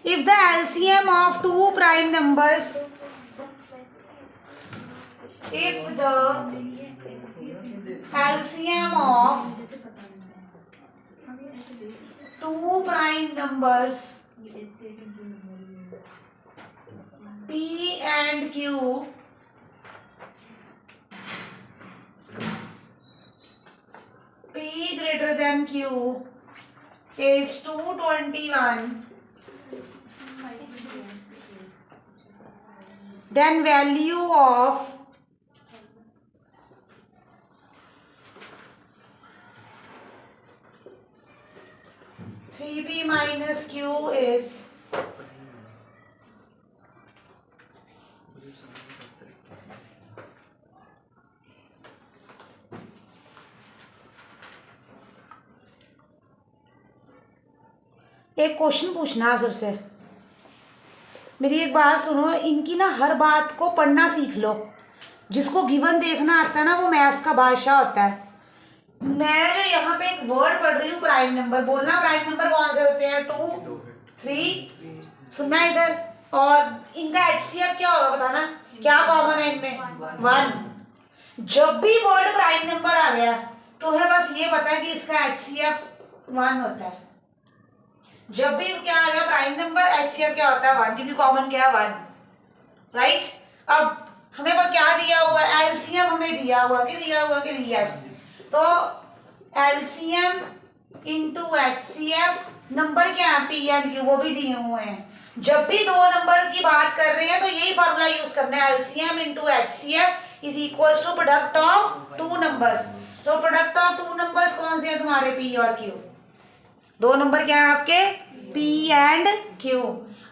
if the LCM of two prime numbers, if the LCM of two prime numbers P and Q P greater than Q is 221, then value of three P minus Q is एक question पूछना आप सबसे, मेरी एक बात सुनो, इनकी ना हर बात को पढ़ना सीख लो। जिसको गिवन देखना आता है ना वो मैथ्स का बादशाह होता है। मैं जो यहाँ पे एक वर्ड पढ़ रही हूँ प्राइम नंबर, बोलना प्राइम नंबर कौन से होते हैं? 2, 3, सुनना इधर। और इनका HCF क्या होगा बताना, क्या कॉमन है इनमें? 1। जब भी वर्ड प्राइम नंबर आ गया तुम्हें बस ये पता है कि इसका HCF 1 होता है। जब भी क्या आ गया प्राइम नंबर, HCF क्या होता है? 1, क्योंकि कॉमन क्या है? 1, राइट। अब हमें वो क्या दिया हुआ है? LCM हमें दिया हुआ कि यस, तो LCM इंटू HCF, नंबर क्या है? P एंड Q, वो भी दिए हुए हैं। जब भी दो नंबर की बात कर रहे हैं तो यही फॉर्मूला यूज करना है, LCM into HCF is equal to product of two numbers. तो प्रोडक्ट ऑफ टू नंबर्स कौन से हैं तुम्हारे? P और Q। दो नंबर क्या है आपके? P and Q।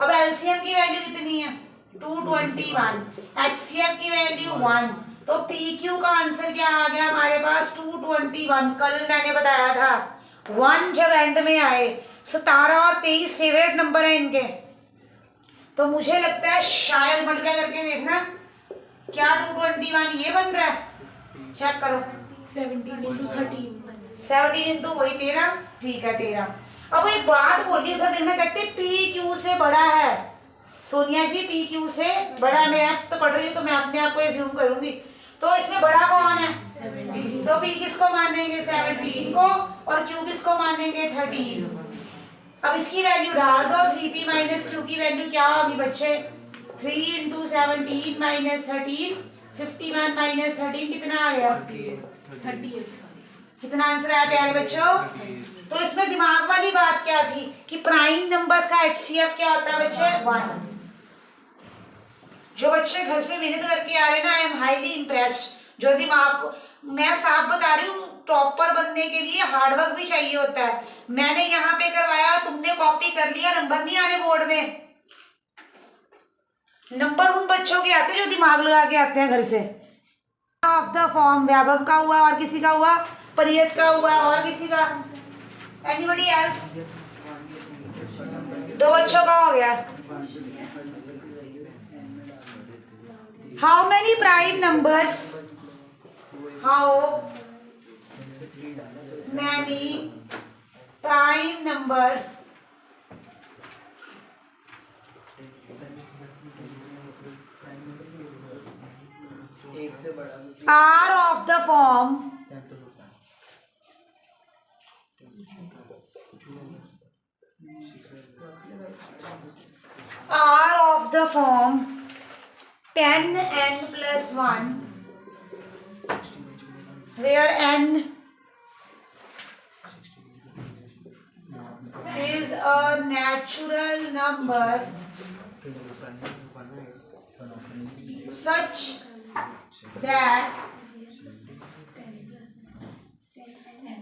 अब LCM की वैल्यू कितनी है? 221, HCF की वैल्यू 1, तो PQ का आंसर क्या आ गया हमारे पास? 221। कल मैंने बताया था 1 जब एंड में आए, 17 और 23 फेवरेट नंबर है इनके, तो मुझे लगता है शायद मल्टीप्लाई करके देखना, क्या 221 ये बन रहा है? चेक करो। 17 into 13 17 इंटू वही 13, ठीक है 13। अब एक बात बोली उधर देखना, कहते PQ से बड़ा है। सोनिया जी PQ से बड़ा, मैं तो पढ़ रही हूँ तो मैं अपने आप को एज्यूम करूंगी, तो इसमें बड़ा कौन है? 17। तो P किसको मानेंगे? 17 को, और Q किसको मानेंगे? 13। अब इसकी वैल्यू डाल दो, 3P माइनस Q की वैल्यू क्या होगी बच्चे? 3 इंटू 17 माइनस 13, 51 माइनस 13 कितना आ गया? 38। कितना आंसर आया प्यारे बच्चों? तो इसमें दिमाग वाली बात क्या थी कि प्राइम नंबर्स का HCF क्या होता है बच्चे? 1। जो बच्चे घर से मेहनत करके आ रहे ना, आई एम हाईली इम्प्रेस्ड। जो दिमाग को, मैं साफ बता रही हूँ, टॉपर बनने के लिए हार्डवर्क भी चाहिए होता है। मैंने यहाँ पे करवाया, तुमने कॉपी कर लिया, नंबर नहीं आने बोर्ड में। नंबर उन बच्चों के आते जो दिमाग लगा के आते हैं घर से। ऑफ द फॉर्म वैभव का हुआ, और किसी का हुआ? परियत का हुआ, और किसी का? Anybody else? दो बच्चों का हो गया। How many prime numbers, how many prime numbers are of the form are of the form 10n plus 1, where n is a natural number such that,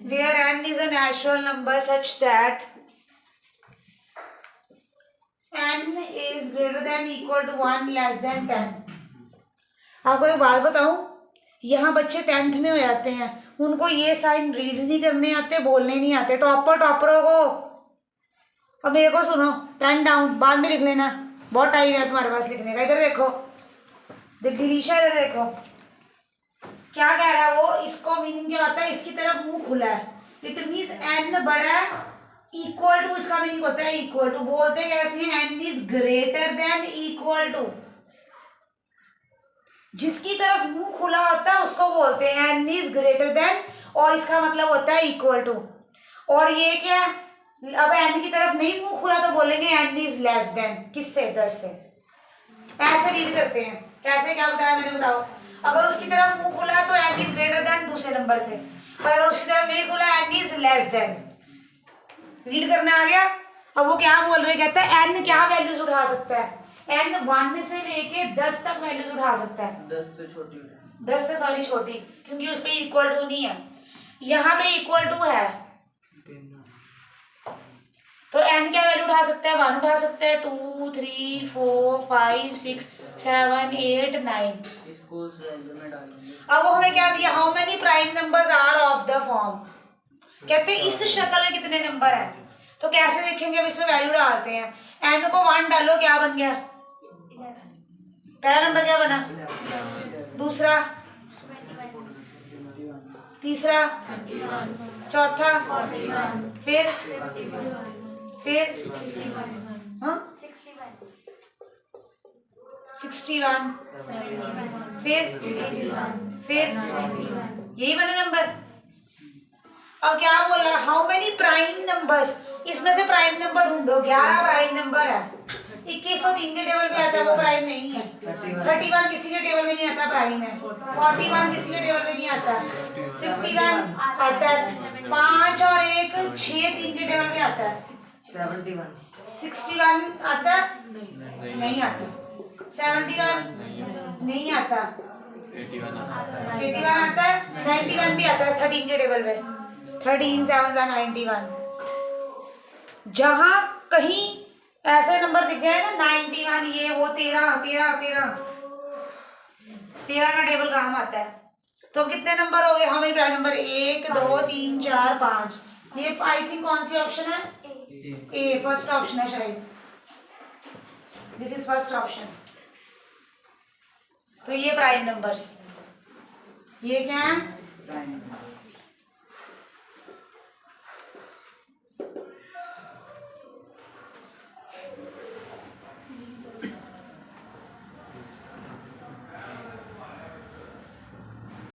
where n is a natural number such that n is greater than equal to 1 less than 10। आपको एक बात बताऊं, यहाँ बच्चे 10th में हो जाते हैं, उनको ये साइन रीड नहीं करने आते, बोलने नहीं आते। टॉपरों को, अब मेरे को सुनो, पेन डाउन, बाद में लिख लेना, बहुत टाइम है तुम्हारे पास लिखने का। इधर देखो दिलीशा, इधर देखो क्या कह रहा है वो, इसको मीनिंग क्या होता है? इसकी तरफ मुंह खुला है, इट मीन्स n बड़ा है, इक्वल टू इसका मीनिंग होता है इक्वल टू, बोलते कैसे हैं, n is greater than equal to. जिसकी तरफ मुंह खुला होता है उसको बोलते हैं एन इज ग्रेटर देन, और इसका मतलब होता है इक्वल टू। और ये क्या, अब एन की तरफ नहीं मुंह खुला तो बोलेंगे एन इज लेस देन, किससे, 10 से। ऐसे रीड करते हैं, कैसे, क्या बताया मैंने, बताओ। अगर उसकी तरफ मुंह खुला है तो एन इज ग्रेटर देन दूसरे नंबर से, पर अगर उसकी तरफ नहीं खुला n is less than. Read करना आ गया। अब वो क्या बोल रहे, कहता है एन क्या वैल्यूज उठा सकता है, एन 1 से लेके 10 तक वैल्यूज उठा सकता है। 10 से छोटी, 10 से सॉरी छोटी, क्योंकि उस पे इक्वल टू नहीं है, यहाँ पे इक्वल टू है। तो एन क्या वैल्यू उठा सकता है, 1 उठा सकता है, 2 3 4 5 6 7 8 9। इसको उस वैल्यू में डालेंगे। अब वो हमें क्या दिया, how many prime numbers are of the form, कहते हैं इस शक्ल में कितने नंबर है। तो कैसे देखेंगे, अब इसमें वैल्यू डालते हैं, एन को 1 डालो, क्या बन गया, पहला नंबर क्या बना, दूसरा, तीसरा, चौथा, फिर हाँ 61, फिर यही बने नंबर। अब क्या बोल रहा है, हाउ मेनी प्राइम नंबर्स, इसमें से प्राइम नंबर ढूंढो। 11 प्राइम नंबर है, 21 तो 3 के टेबल पे आता है, वो प्राइम नहीं है। 31 किसी के टेबल में नहीं आता, प्राइम है। 41 किसी के टेबल में नहीं आता। 51 आता है, 5 और 1 6 3 के टेबल में आता है। 61 आता नहीं आता। 71 नहीं आता। 81 आता है, 91 भी आता है 13 के टेबल पे। 13 7 91। जहां कहीं ऐसे नंबर दिख जाए ना 91, ये वो 13 का टेबल काम आता है। तो अब कितने नंबर हो गए हमें, प्राइम नंबर 1 2 3 4 5। ये आई थिंक कौन सी ऑप्शन है, ए, फर्स्ट ऑप्शन है शायद, दिस इज फर्स्ट ऑप्शन। तो ये प्राइम नंबर्स, ये क्या है,